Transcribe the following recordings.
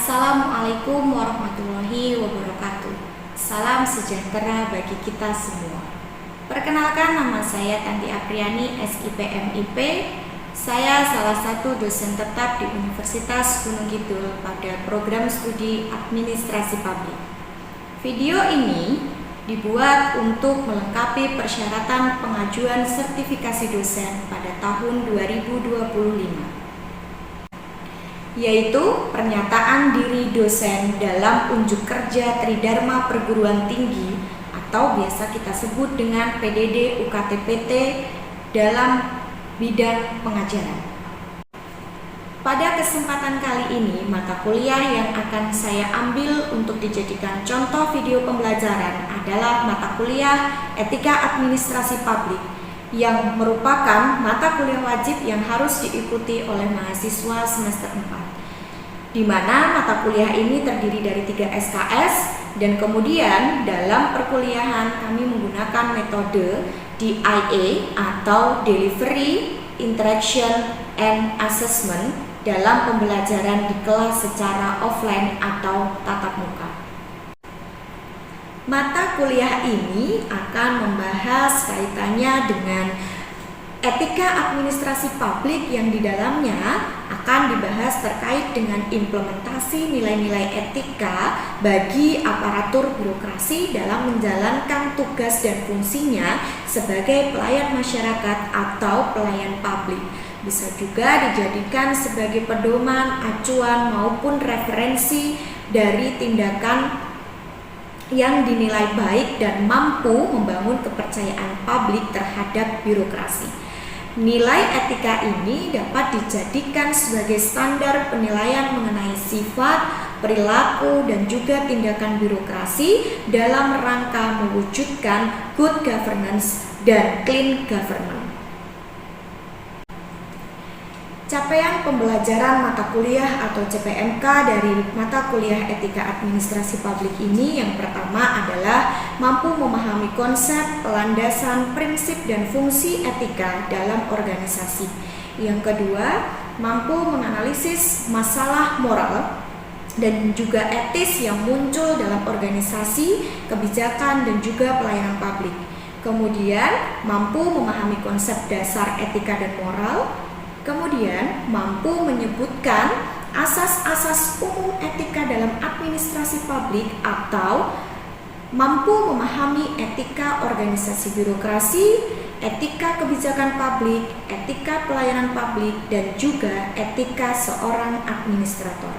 Assalamualaikum warahmatullahi wabarakatuh. Salam sejahtera bagi kita semua. Perkenalkan, nama saya Tanti Apriani, SIPM IP. Saya salah satu dosen tetap di Universitas Gunung Kidul pada program studi Administrasi Publik. Video ini dibuat untuk melengkapi persyaratan pengajuan sertifikasi dosen pada tahun 2025, yaitu pernyataan diri dosen dalam unjuk kerja Tridharma Perguruan Tinggi atau biasa kita sebut dengan PDD UKT-PT dalam bidang pengajaran. Pada kesempatan kali ini, mata kuliah yang akan saya ambil untuk dijadikan contoh video pembelajaran adalah mata kuliah Etika Administrasi Publik, yang merupakan mata kuliah wajib yang harus diikuti oleh mahasiswa semester 4, di mana mata kuliah ini terdiri dari 3 SKS, dan kemudian dalam perkuliahan kami menggunakan metode DIA atau Delivery, Interaction, and Assessment dalam pembelajaran di kelas secara offline atau tatap muka. Mata kuliah ini akan membahas kaitannya dengan etika administrasi publik, yang di dalamnya akan dibahas terkait dengan implementasi nilai-nilai etika bagi aparatur birokrasi dalam menjalankan tugas dan fungsinya sebagai pelayan masyarakat atau pelayan publik. Bisa juga dijadikan sebagai pedoman, acuan, maupun referensi dari tindakan yang dinilai baik dan mampu membangun kepercayaan publik terhadap birokrasi. Nilai etika ini dapat dijadikan sebagai standar penilaian mengenai sifat, perilaku, dan juga tindakan birokrasi dalam rangka mewujudkan good governance dan clean government. Capaian pembelajaran mata kuliah atau CPMK dari mata kuliah Etika Administrasi Publik ini yang pertama adalah mampu memahami konsep, landasan, prinsip, dan fungsi etika dalam organisasi. Yang kedua, mampu menganalisis masalah moral dan juga etis yang muncul dalam organisasi, kebijakan, dan juga pelayanan publik. Kemudian, mampu memahami konsep dasar etika dan moral. Kemudian, mampu menyebutkan asas-asas umum etika dalam administrasi publik atau mampu memahami etika organisasi birokrasi, etika kebijakan publik, etika pelayanan publik, dan juga etika seorang administrator.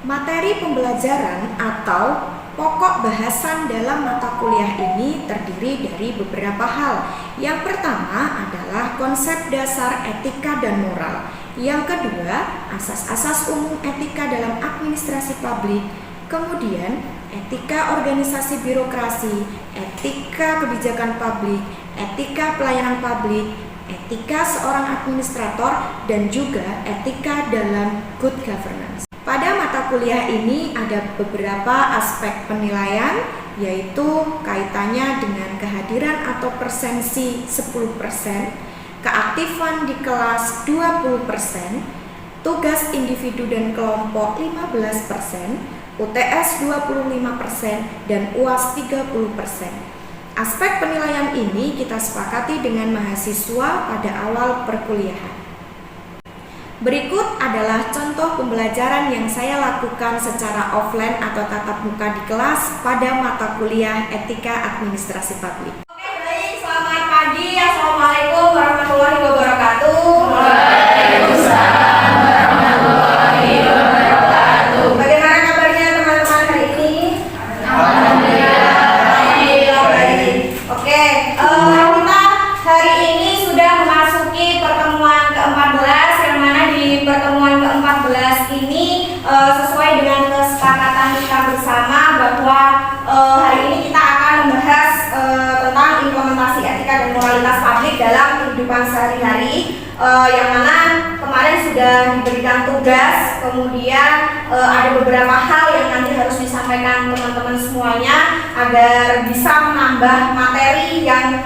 Materi pembelajaran atau pokok bahasan dalam mata kuliah ini terdiri dari beberapa hal. Yang pertama adalah konsep dasar etika dan moral. Yang kedua, asas-asas umum etika dalam administrasi publik. Kemudian, etika organisasi birokrasi, etika kebijakan publik, etika pelayanan publik, etika seorang administrator, dan juga etika dalam good governance. Pada mata kuliah ini ada beberapa aspek penilaian, yaitu kaitannya dengan kehadiran atau persensi 10%, keaktifan di kelas 20%, tugas individu dan kelompok 15%, UTS 25%, dan UAS 30%. Aspek penilaian ini kita sepakati dengan mahasiswa pada awal perkuliahan. Berikut adalah contoh pembelajaran yang saya lakukan secara offline atau tatap muka di kelas pada mata kuliah Etika Administrasi Publik. Oke, baik. Selamat pagi. Assalamualaikum warahmatullahi wabarakatuh. Waalaikumsalam warahmatullahi wabarakatuh. Bagaimana kabarnya teman-teman hari ini? Alhamdulillah. Baik. Oke, kita hari ini sudah memasuki pertemuan ke-14, yang mana di pertemuan ke-14 ini sesuai dengan kesepakatan kita bersama bahwa hari ini kita akan membahas tentang implementasi etika dan moralitas publik dalam kehidupan sehari-hari, yang mana kemarin sudah diberikan tugas, kemudian ada beberapa hal yang nanti harus disampaikan teman-teman semuanya agar bisa menambah materi yang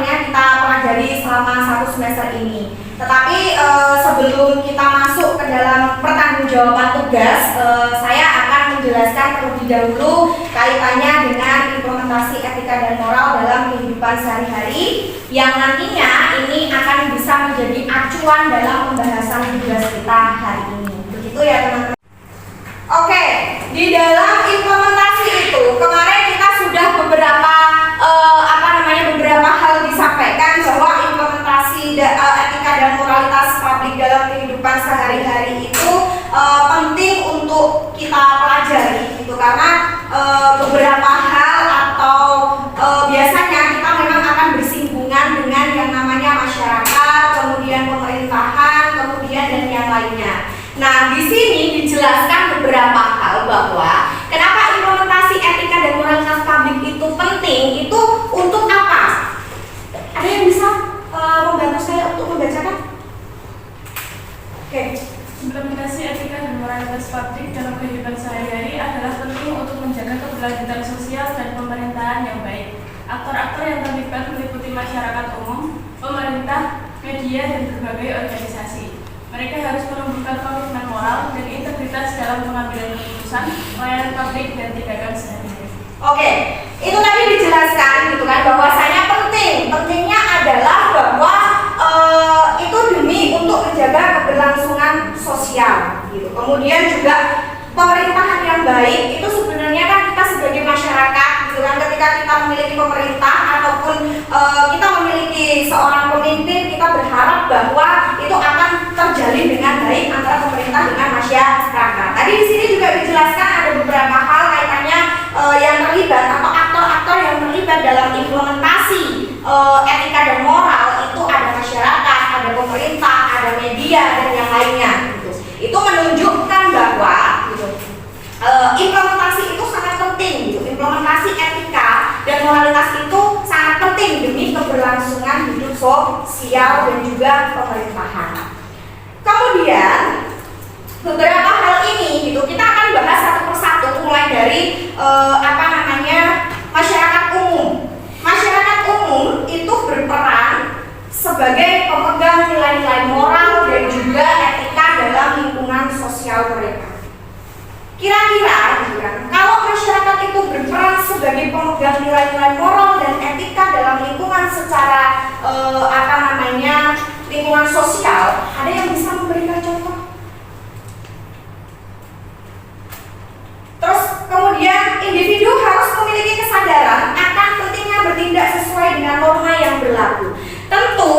kita pelajari selama 1 semester ini. Tetapi sebelum kita masuk ke dalam pertanggungjawaban tugas, saya akan menjelaskan terlebih dahulu kaitannya dengan implementasi etika dan moral dalam kehidupan sehari-hari yang nantinya ini akan bisa menjadi acuan dalam pembahasan tugas kita hari ini. Begitu ya teman-teman. Oke, di dalam implementasi itu kemarin kita sudah beberapa hal disampaikan bahwa implementasi etika dan moralitas publik dalam kehidupan sehari-hari itu penting untuk kita pelajari gitu, karena beberapa hal atau biasanya kita memang akan bersinggungan dengan yang namanya masyarakat, kemudian pemerintahan, kemudian dan yang lainnya. Nah, di sini dijelaskan beberapa hal bahwa kenapa implementasi etika dan moralitas publik itu penting, itu untuk apa? Ada yang bisa membantu saya untuk membacakan? Oke. Implementasi etika dan moralitas publik dalam kehidupan sehari-hari adalah penting untuk menjaga keberlanjutan sosial dan pemerintahan yang baik. Aktor-aktor yang terlibat meliputi masyarakat umum, pemerintah, media, dan berbagai organisasi. Mereka harus menumbuhkan komitmen moral dan integritas dalam pengambilan keputusan, pelayanan publik, dan tindakan sehari-hari. Oke, itu tadi dijelaskan gitu kan, bahwasanya pentingnya adalah bahwa itu demi untuk menjaga keberlangsungan sosial gitu. Kemudian juga pemerintahan yang baik itu sebenarnya kan kita sebagai masyarakat gitu kan, ketika kita memiliki pemerintah ataupun kita memiliki seorang pemimpin, kita berharap bahwa itu akan terjalin dengan baik antara pemerintah dengan masyarakat. Tadi di sini juga dijelaskan ada beberapa hal kaitannya yang terlibat atau aktor-aktor yang terlibat dalam implementasi etika dan moral itu ada masyarakat, ada pemerintah, ada media dan yang lainnya gitu. Itu menunjukkan bahwa gitu, implementasi itu sangat penting gitu. Implementasi etika dan moralitas itu sangat penting demi keberlangsungan hidup sosial dan juga pemerintahan. Kemudian beberapa hal ini gitu kita akan bahas satu persatu, mulai dari masyarakat umum. Masyarakat umum itu berperan sebagai pemegang nilai-nilai moral dan juga etika dalam lingkungan sosial mereka. Kira-kira gitu kan, kalau masyarakat itu berperan sebagai pemegang nilai-nilai moral dan etika dalam lingkungan secara lingkungan sosial, ada yang bisa memberikan contoh? Terus kemudian individu harus memiliki kesadaran akan pentingnya bertindak sesuai dengan norma yang berlaku. Tentu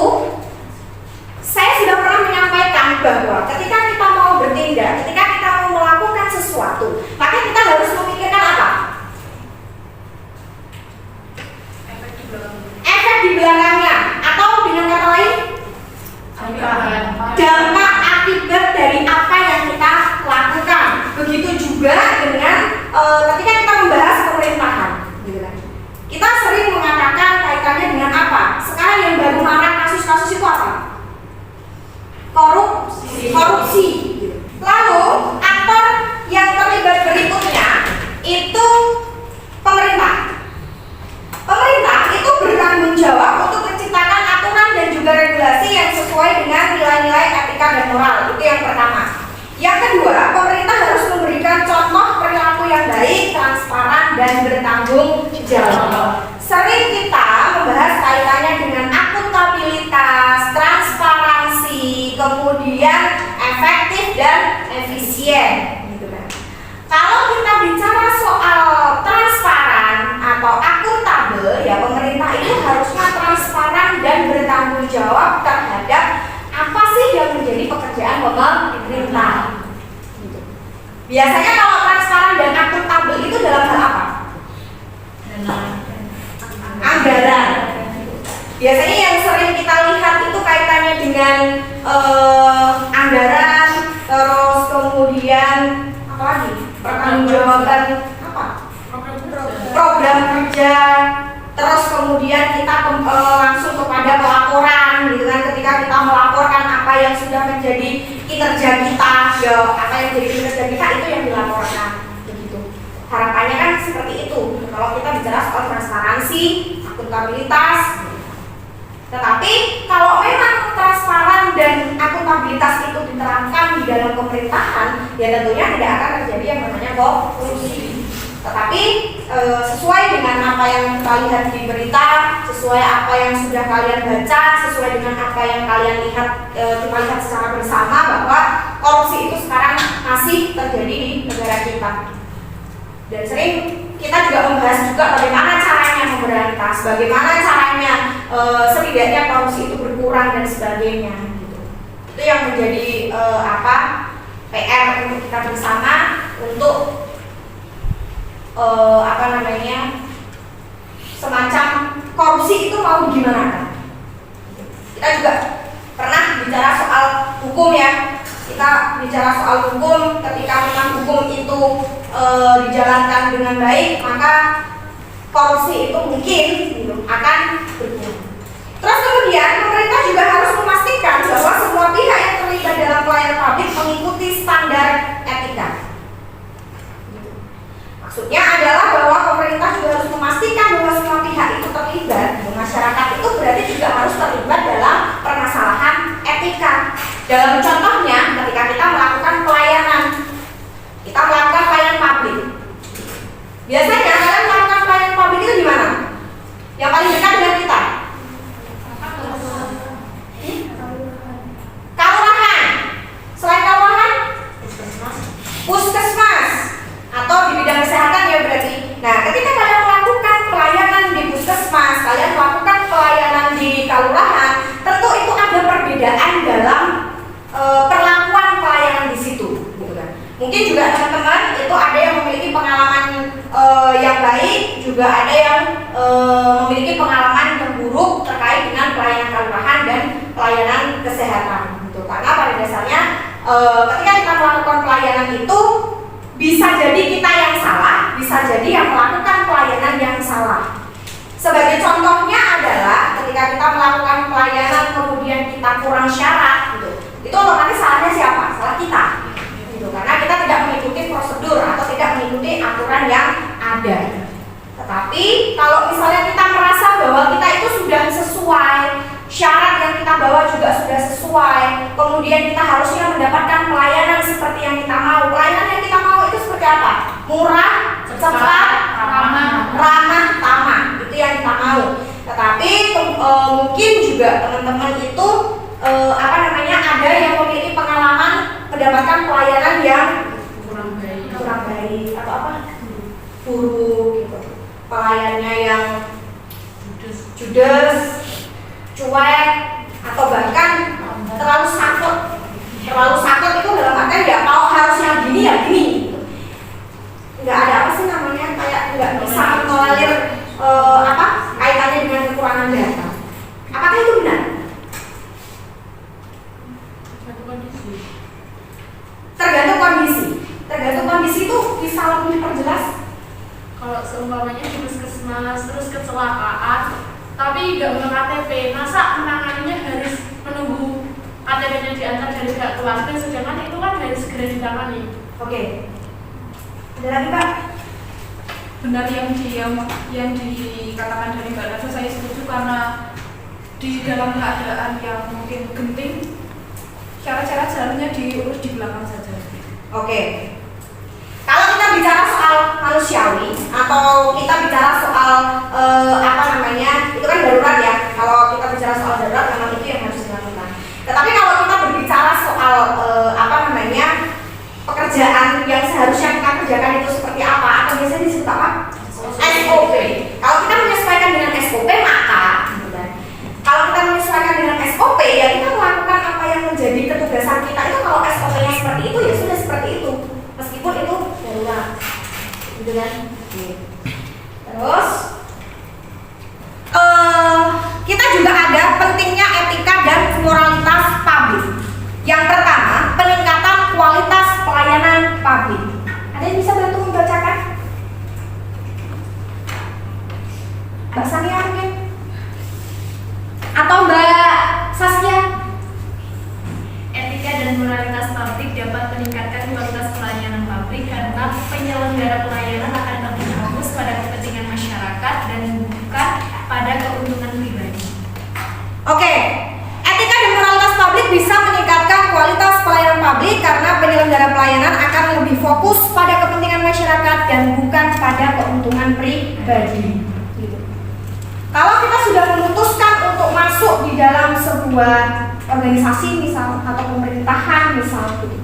saya sudah pernah menyampaikan bahwa ketika kita mau bertindak, ketika kita mau melakukan sesuatu, maka kita harus memikirkan apa? Efek di belakangnya, atau dengan kata lain dampak akibat dari apa yang kita lakukan. Begitu juga dengan ketika kita membahas pemerintahan, gitu kan. Kita sering mengatakan kaitannya dengan apa? Sekarang yang baru marak kasus-kasus itu apa? Korupsi. Lalu aktor yang terlibat berikutnya itu pemerintah. Pemerintah itu bertanggung jawab untuk menciptakan aturan dan juga regulasi yang sesuai dengan nilai-nilai etika dan moral. Itu yang pertama. Yang kedua, pemerintah harus memberikan contoh perilaku yang baik, transparan, dan bertanggung jawab. Sering kita membahas kaitannya dengan akuntabilitas, transparansi, kemudian efektif dan efisien. Gitu kan. Kalau kita bicara soal transparan atau akuntabel, ya pemerintah itu harusnya transparan dan bertanggung jawab terhadap apa sih yang menjadi pekerjaan pemerintah. Gitu. Biasanya kalau transparan dan akuntabel itu dalam hal apa? Anggaran. Biasanya yang sering kita lihat itu kaitannya dengan anggaran, terus kemudian apa lagi? Pertanggungjawaban apa? Program kerja. Terus kemudian kita langsung kepada pelaporan, gitu kan? Ketika kita melaporkan apa yang sudah menjadi kinerja kita, ya apa yang menjadi kinerja kita itu yang dilaporkan, begitu. Harapannya kan seperti itu. Kalau kita bicara soal transparansi, akuntabilitas. Tetapi kalau memang transparan dan akuntabilitas itu diterapkan di dalam pemerintahan, ya tentunya tidak akan terjadi yang namanya korupsi. Tetapi sesuai dengan apa yang kita lihat di berita, sesuai apa yang sudah kalian baca, sesuai dengan apa yang kalian lihat, kita lihat secara bersama bahwa korupsi itu sekarang masih terjadi di negara kita. Dan sering kita juga membahas juga bagaimana caranya memberantas, bagaimana caranya setidaknya korupsi itu berkurang dan sebagainya. Gitu. Itu yang menjadi PR untuk kita bersama untuk semacam korupsi itu mau gimana kan? Kita juga pernah bicara soal hukum ya. Kita bicara soal hukum, ketika memang hukum itu dijalankan dengan baik, maka korupsi itu mungkin gitu, akan berkurang. Terus kemudian pemerintah juga harus memastikan bahwa semua pihak yang terlibat dalam pelayanan publik mengikuti standar etika. Maksudnya adalah bahwa pemerintah juga harus memastikan bahwa semua pihak itu terlibat, masyarakat itu berarti juga harus terlibat dalam permasalahan etika. Dalam contohnya, ketika kita melakukan pelayanan publik. Biasanya kalian melakukan pelayanan publik itu di mana? Yang paling dekat dengan kita? Kelurahan. Selain kelurahan? Puskesmas. Atau di bidang kesehatan ya berarti. Nah, ketika kalian melakukan pelayanan di puskesmas, kalian melakukan pelayanan di kelurahan, tentu itu ada perbedaan dalam perlakuan pelayanan di situ, gitu kan. Mungkin juga teman-teman itu ada yang memiliki pengalaman yang baik, juga ada yang memiliki pengalaman yang buruk terkait dengan pelayanan kelurahan dan pelayanan kesehatan, gitu. Karena pada dasarnya ketika kita melakukan pelayanan itu bisa jadi kita yang salah, bisa jadi yang melakukan pelayanan yang salah. Sebagai contohnya adalah ketika kita melakukan pelayanan kemudian kita kurang syarat, gitu. Itu otomatis salahnya siapa? Salah kita, gitu. Karena kita tidak mengikuti prosedur atau tidak mengikuti aturan yang ada. Tetapi kalau misalnya kita merasa bahwa kita itu sudah sesuai, syarat yang kita bawa juga sudah sesuai, kemudian kita harusnya mendapatkan pelayanan seperti yang kita mau. Pelayanan yang kita mau itu seperti apa? Murah, cepat, ramah, tamah. Itu yang kita mau. Tetapi mungkin juga teman-teman itu ada yang memiliki pengalaman mendapatkan pelayanan yang kurang baik atau buruk gitu. Pelayannya yang judes, cuek, atau bahkan terlalu sakit. Terlalu sakit itu dalam artian ya kalau harusnya gini ya gini. Nggak ada apa sih namanya, kayak nggak bisa mengalir kaitannya dengan kekurangan data. Apakah itu benar? Tergantung kondisi. Tergantung kondisi itu bisa lebih diperjelas. Kalau seumpamanya di puskesmas terus kecelakaan tapi nggak punya KTP, masa menanganinya harus menunggu KTP-nya diantar dari pihak keluarga, sedangkan itu kan harus segera ditangani. Oke. Ada lagi Pak? Benar yang dikatakan dari Mbak Nadia, saya setuju karena di dalam keadaan yang mungkin genting, syarat-syarat seharusnya diurus di belakang saja. Oke. Kalau kita bicara soal manusiawi atau kita bicara soal itu kan darurat ya. Kalau kita bicara soal darurat memang itu yang harus dilakukan. Tetapi kalau kita berbicara soal pekerjaan yang seharusnya kita kerjakan itu seperti apa atau biasanya disebut apa? SOP. Kalau kita menyesuaikan dengan SOP maka kalau kita menyesuaikan dengan SOP ya kita melakukan apa yang menjadi ketugasan kita itu. Kalau SOP-nya seperti itu ya sudah seperti itu meskipun itu darurat, gitu kan? Terus kita juga ada pentingnya etika dan moralitas publik. Yang pertama, peningkatan kualitas pelayanan publik. Ada yang bisa bantu membacakan? Mbak Sania mungkin? Atau Mbak Saskia? Etika dan moralitas publik dapat meningkatkan kualitas pelayanan publik karena penyelenggara pelayanan akan lebih fokus pada kepentingan masyarakat dan bukan pada keuntungan pribadi. Oke, etika dan moralitas publik bisa meningkatkan kualitas pelayanan publik karena penyelenggara pelayanan fokus pada kepentingan masyarakat dan bukan pada keuntungan pribadi. Gitu. Kalau kita sudah memutuskan untuk masuk di dalam sebuah organisasi misal atau pemerintahan misal gitu,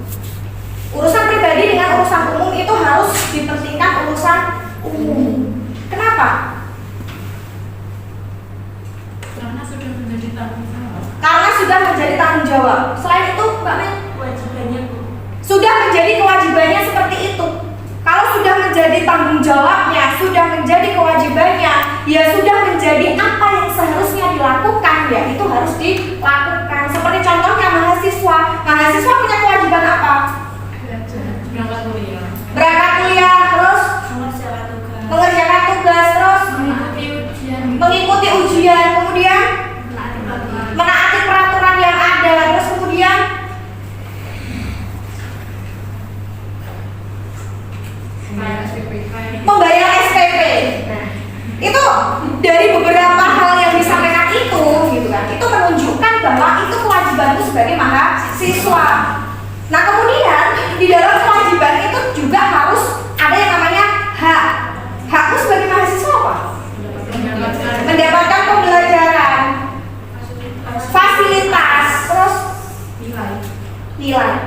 urusan pribadi dengan urusan umum itu harus dipentingkan urusan umum. Kenapa? Karena sudah menjadi tanggung jawab. Karena sudah menjadi tanggung jawab. Selain itu, Mbak Mel, Kewajibannya sudah menjadi kewajibannya seperti itu. Kalau sudah menjadi tanggung jawabnya, sudah menjadi kewajibannya, ya sudah menjadi apa yang seharusnya dilakukan, ya itu harus dilakukan. Seperti contohnya mahasiswa. Mahasiswa punya kewajiban apa? berangkat kuliah, Berangkat kuliah, terus mengerjakan tugas, terus mengikuti ujian, kemudian menaati peraturan yang ada, terus kemudian membayar SPP. Nah, itu dari beberapa hal yang disampaikan itu, gitu kan, itu menunjukkan bahwa itu kewajibanmu sebagai mahasiswa. Nah, kemudian di dalam kewajiban itu juga harus ada yang namanya hak. Hakmu sebagai mahasiswa apa? Mendapatkan pembelajaran, fasilitas, terus nilai.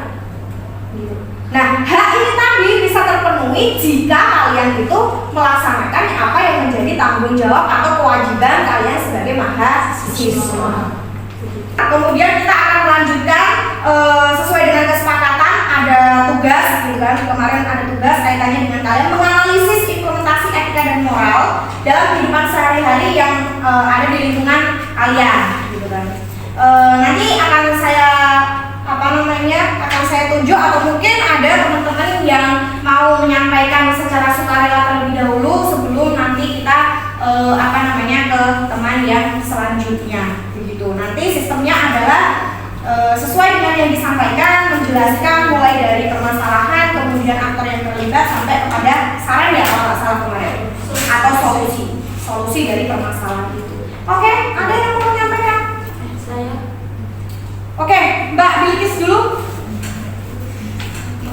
Gitu. Nah, hak ini tadi bisa terpenuhi jika kalian itu melaksanakan apa yang menjadi tanggung jawab atau kewajiban kalian sebagai mahasiswa. Nah, kemudian kita akan melanjutkan sesuai dengan kesepakatan, ada tugas, gitu kan? Kemarin ada tugas kaitannya dengan kalian menganalisis implementasi etika dan moral dalam kehidupan sehari-hari yang ada di lingkungan kalian, gitu kan? Nanti akan saya akan saya tunjuk, atau mungkin ada teman-teman yang mau menyampaikan secara sukarela terlebih dahulu sebelum nanti kita ke teman yang selanjutnya, begitu. Nanti sistemnya adalah sesuai dengan yang disampaikan, menjelaskan mulai dari permasalahan, kemudian aktor yang terlibat sampai kepada saran ya kalau nggak salah kemarin, atau solusi dari permasalahan itu. Oke, ada yang mau menyampaikan? saya Oke, Mbak Bilkis dulu.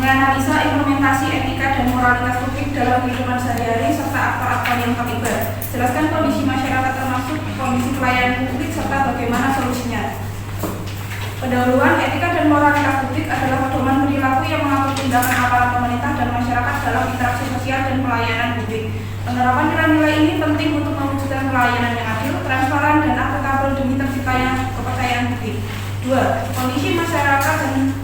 menganalisa implementasi etika dan moralitas publik dalam kehidupan sehari-hari serta aktor-aktor yang terlibat. Jelaskan kondisi masyarakat termasuk kondisi pelayanan publik serta bagaimana solusinya. Pendahuluan etika dan moralitas publik adalah pedoman perilaku yang mengatur tindakan aparat pemerintah dan masyarakat dalam interaksi sosial dan pelayanan publik. Penerapan nilai-nilai ini penting untuk mewujudkan pelayanan yang adil, transparan, dan akuntabel demi terciptanya kepercayaan publik. 2. Kondisi masyarakat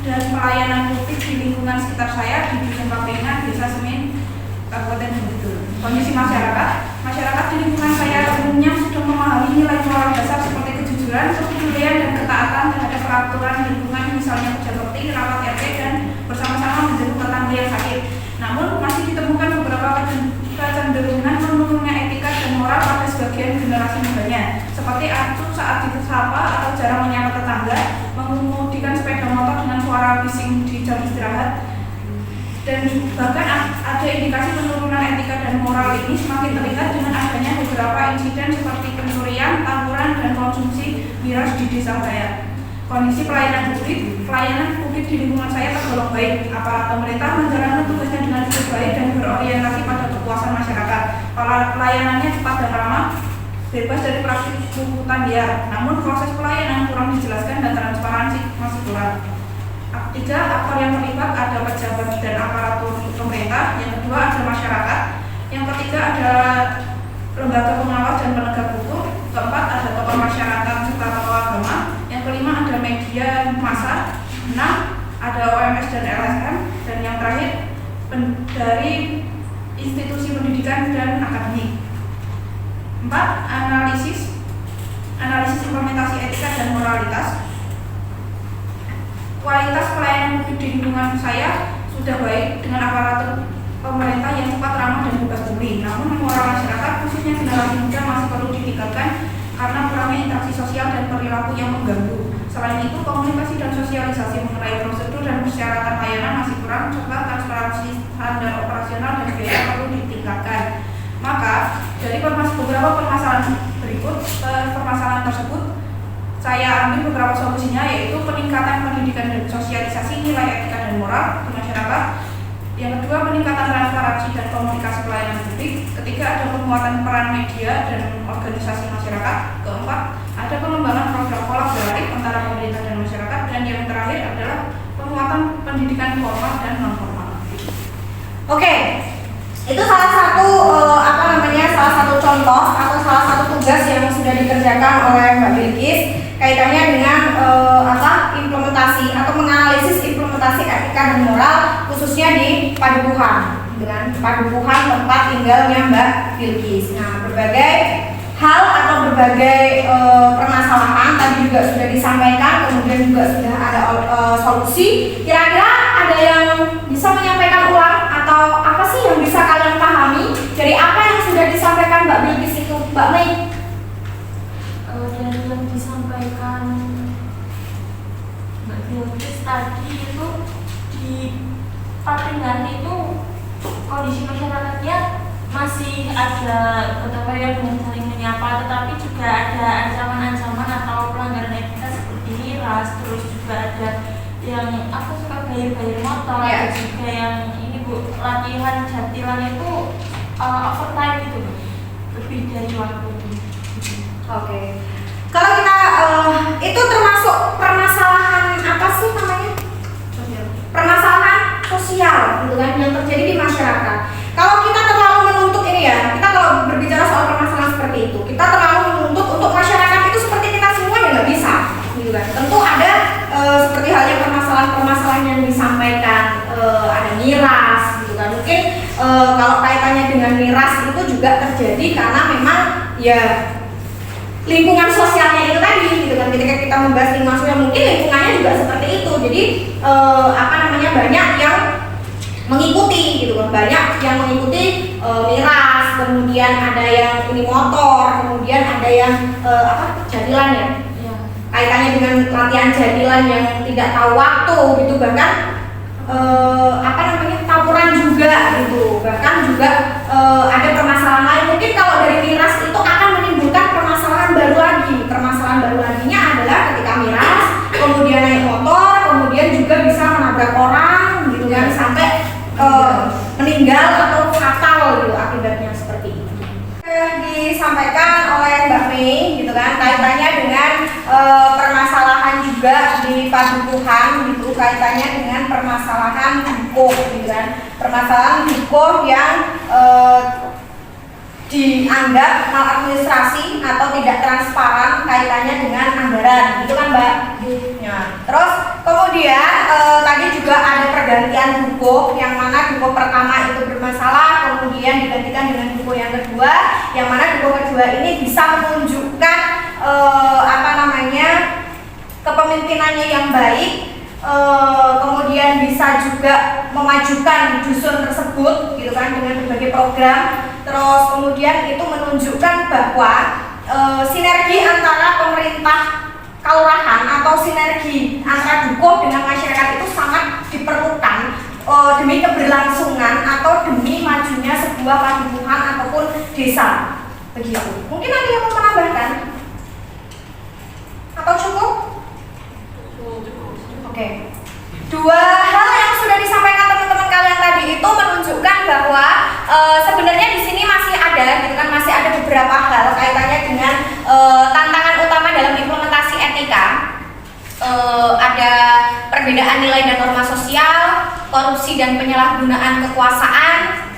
dan pelayanan publik di lingkungan sekitar saya di Dusun Papengan, Desa Semin, Kabupaten Bengkulu. Kondisi masyarakat di lingkungan saya umumnya sudah memahami nilai moral dasar seperti kejujuran, kepedulian, dan ketaatan terhadap peraturan lingkungan, misalnya kerja bakti, rawat RT, dan bersama-sama menjenguk tetangga yang sakit. Namun masih ditemukan beberapa kecenderungan menurunnya etika dan moral pada sebagian generasi mudanya, seperti acuh saat disapa atau jarang menyapa tetangga, mengemudikan sepeda motor dengan suara bising di jam istirahat, dan bahkan ada indikasi penurunan etika dan moral ini semakin terlihat dengan adanya beberapa insiden seperti pencurian, tawuran, dan konsumsi miras di desa saya. Kondisi pelayanan publik di lingkungan saya tergolong baik. Aparat pemerintah menjalankan tugasnya dengan cukup baik dan berorientasi pada kepuasan masyarakat. Pelayanannya cepat dan ramah, bebas dari praktik pungutan liar. Namun proses pelayanan kurang dijelaskan dan transparansi masih kurang. 3. Aktor yang terlibat ada pejabat dan aparatur pemerintah. Yang kedua ada masyarakat. Yang ketiga ada lembaga pengawas dan penegak hukum. Keempat ada tokoh masyarakat serta tokoh agama. Yang kelima ada media massa. 6. Ada OMS dan LSM. Dan yang terakhir dari institusi pendidikan dan akademik. 4. Analisis implementasi etika dan moralitas. Kualitas pelayanan publik di lingkungan saya sudah baik dengan aparatur pemerintah yang cepat, ramah, dan bebas pungli. Namun moral masyarakat khususnya generasi muda masih perlu ditingkatkan karena kurangnya interaksi sosial dan perilaku yang mengganggu. Selain itu, komunikasi dan sosialisasi mengenai prosedur dan persyaratan layanan masih kurang, serta transparansi standar operasional dan biaya perlu ditingkatkan. Maka dari beberapa permasalahan tersebut, saya ambil beberapa solusinya, yaitu peningkatan pendidikan dan sosialisasi nilai etika dan moral di masyarakat, Yang kedua, peningkatan transparansi dan komunikasi pelayanan publik. Ketiga, ada penguatan peran media dan organisasi masyarakat. Keempat, ada pengembangan program kolaboratif antara pemerintah dan masyarakat. Dan yang terakhir adalah penguatan pendidikan formal dan non formal. Oke, itu salah satu salah satu contoh atau salah satu tugas yang sudah dikerjakan oleh Mbak Bilkis kaitannya dengan implementasi atau menganalisis implementasi etika dan moral khususnya di Padukuhan, dengan Padukuhan tempat tinggalnya Mbak Bilkis. Nah, berbagai hal atau berbagai permasalahan tadi juga sudah disampaikan, kemudian juga sudah ada solusi. Kira-kira ada yang bisa menyampaikan ulang atau apa sih yang bisa kalian pahami dari apa yang sudah disampaikan Mbak Bilkis itu, Mbak Mei? Dari yang disampaikan Mbak Bilkis tadi itu, di Patringan itu kondisi masyarakatnya masih ada gotong royong dengan saling menyapa, tetapi juga ada ancaman-ancaman atau pelanggaran etika seperti miras, terus juga ada yang suka bayar motor, ada juga yang ini Bu, latihan jatilan itu overtime gitu, lebih dari waktu. Oke. Kalau kita itu termasuk permasalahan apa sih namanya? Permasalahan sosial gitu kan yang terjadi di masyarakat. Kalau kita terlalu menuntut ini ya, kita kalau berbicara soal permasalahan seperti itu, kita terlalu menuntut untuk masyarakat itu seperti kita semua ya nggak bisa, gitu kan. Tentu ada seperti halnya permasalahan-permasalahan yang disampaikan, ada miras, gitu kan. Mungkin kalau kaitannya dengan miras itu juga terjadi karena memang ya lingkungan sosialnya itu tadi, gitu kan. Ketika kita membahas lingkungan sosial, mungkin lingkungannya juga seperti itu. Jadi banyak yang mengikuti, gitu kan. Banyak yang mengikuti miras, kemudian ada yang ini motor, kemudian ada yang jadilan ya. Kaitannya dengan latihan jadilan yang tidak tahu waktu, gitu, bahkan tawuran juga, gitu. Bahkan juga ada permasalahan lain. Mungkin kalau dari miras itu akan menimbulkan permasalahan baru lagi. Permasalahan baru laginya adalah ketika miras, kemudian naik motor, kemudian juga bisa menabrak orang, gitu kan, sampai meninggal atau fatal gitu akibatnya seperti itu. Disampaikan oleh Mbak Mei, gitu kan, kaitannya dengan permasalahan juga di Padukuhan, gitu, kaitannya dengan permasalahan hukum, gitu kan, permasalahan hukum yang dianggap maladministrasi atau tidak transparan kaitannya dengan anggaran, gitu kan Mbak? Ya. Terus kemudian tadi juga ada pergantian buku, yang mana buku pertama itu bermasalah, kemudian digantikan dengan buku yang kedua, yang mana buku kedua ini bisa menunjukkan kepemimpinannya yang baik, kemudian bisa juga memajukan dusun tersebut, gitu kan, dengan berbagai program. Terus kemudian itu menunjukkan bahwa sinergi antara pemerintah kelurahan atau sinergi antara dukuh dengan masyarakat itu sangat diperlukan demi keberlangsungan atau demi majunya sebuah padukuhan ataupun desa. Begitu. Mungkin ada yang mau menambahkan? Atau cukup? Oke. Dua hal yang sudah disampaikan teman-teman kalian tadi itu menunjukkan bahwa sebenarnya di sini masih ada, gitu kan, masih ada beberapa hal kaitannya dengan tantangan utama dalam implementasi etika. Ada perbedaan nilai dan norma sosial, korupsi dan penyalahgunaan kekuasaan.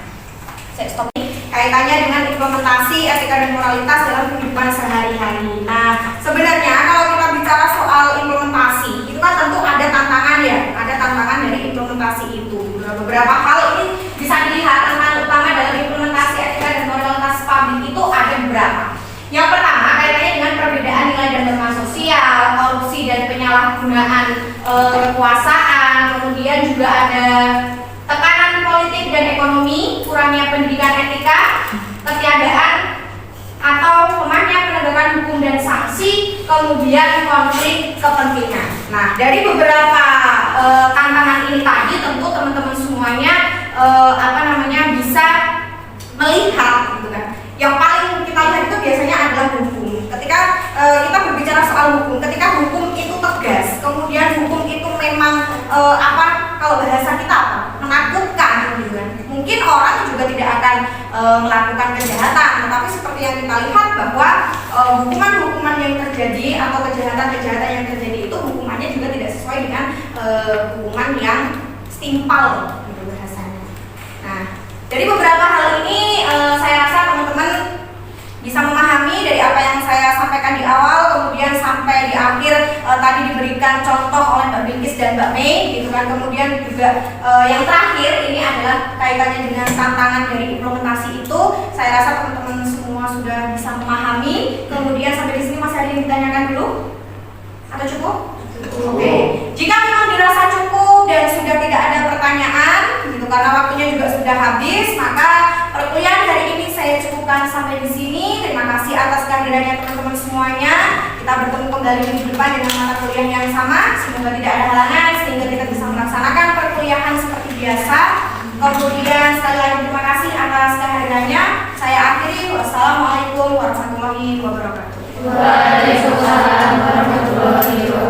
Saya stop. Kaitannya dengan implementasi etika dan moralitas dalam kehidupan sehari-hari. Nah, sebenarnya kalau kita bicara soal implementasi, itu kan tentu ada tantangan ya, ada tantangan dari implementasi itu. Beberapa hal ini bisa dilihat tantangan utama dalam implementasi etika dan moralitas publik itu ada beberapa. Yang pertama kaitannya dengan perbedaan nilai dan norma sosial, korupsi dan penyalahgunaan kekuasaan, kemudian juga ada tekanan politik dan ekonomi, kurangnya pendidikan etika, ketiadaan atau lemahnya penegakan hukum dan sanksi, kemudian konflik kepentingan. Nah, dari beberapa tantangan ini tadi tentu teman-teman semuanya bisa melihat, gitu kan. Yang paling kita lihat itu biasanya adalah hukum. Ketika kita berbicara soal hukum, ketika hukum itu tegas, kemudian hukum itu memang kalau bahasa kita menakutkan, melakukan kejahatan. Tetapi seperti yang kita lihat bahwa hukuman-hukuman yang terjadi atau kejahatan-kejahatan yang terjadi itu hukumannya juga tidak sesuai dengan hukuman yang setimpal gitu bahasanya. Nah, dari beberapa hal ini saya rasa teman-teman bisa memahami dari apa yang saya sampaikan di awal, kemudian sampai di akhir tadi diberikan contoh oleh Mbak Bilkis dan Mbak Mei, gitu kan. Kemudian juga yang terakhir ini adalah kaitannya dengan tantangan dari implementasi itu. Saya rasa teman-teman semua sudah bisa memahami. Kemudian sampai di sini masih ada yang ditanyakan dulu? Atau cukup? Oke. Jika memang dirasa cukup dan sudah tidak ada pertanyaan, gitu karena waktunya juga sudah habis, maka perkuliahan hari ini saya cukupkan sampai di sini. Terima kasih atas kehadirannya teman-teman semuanya. Kita bertemu kembali minggu depan dengan mata kuliah yang sama. Semoga tidak ada halangan sehingga kita bisa melaksanakan perkuliahan seperti biasa. Kemudian sekali lagi terima kasih atas kehadirannya. Saya akhiri. Wassalamualaikum warahmatullahi wabarakatuh. Waalaikumsalam warahmatullahi wabarakatuh.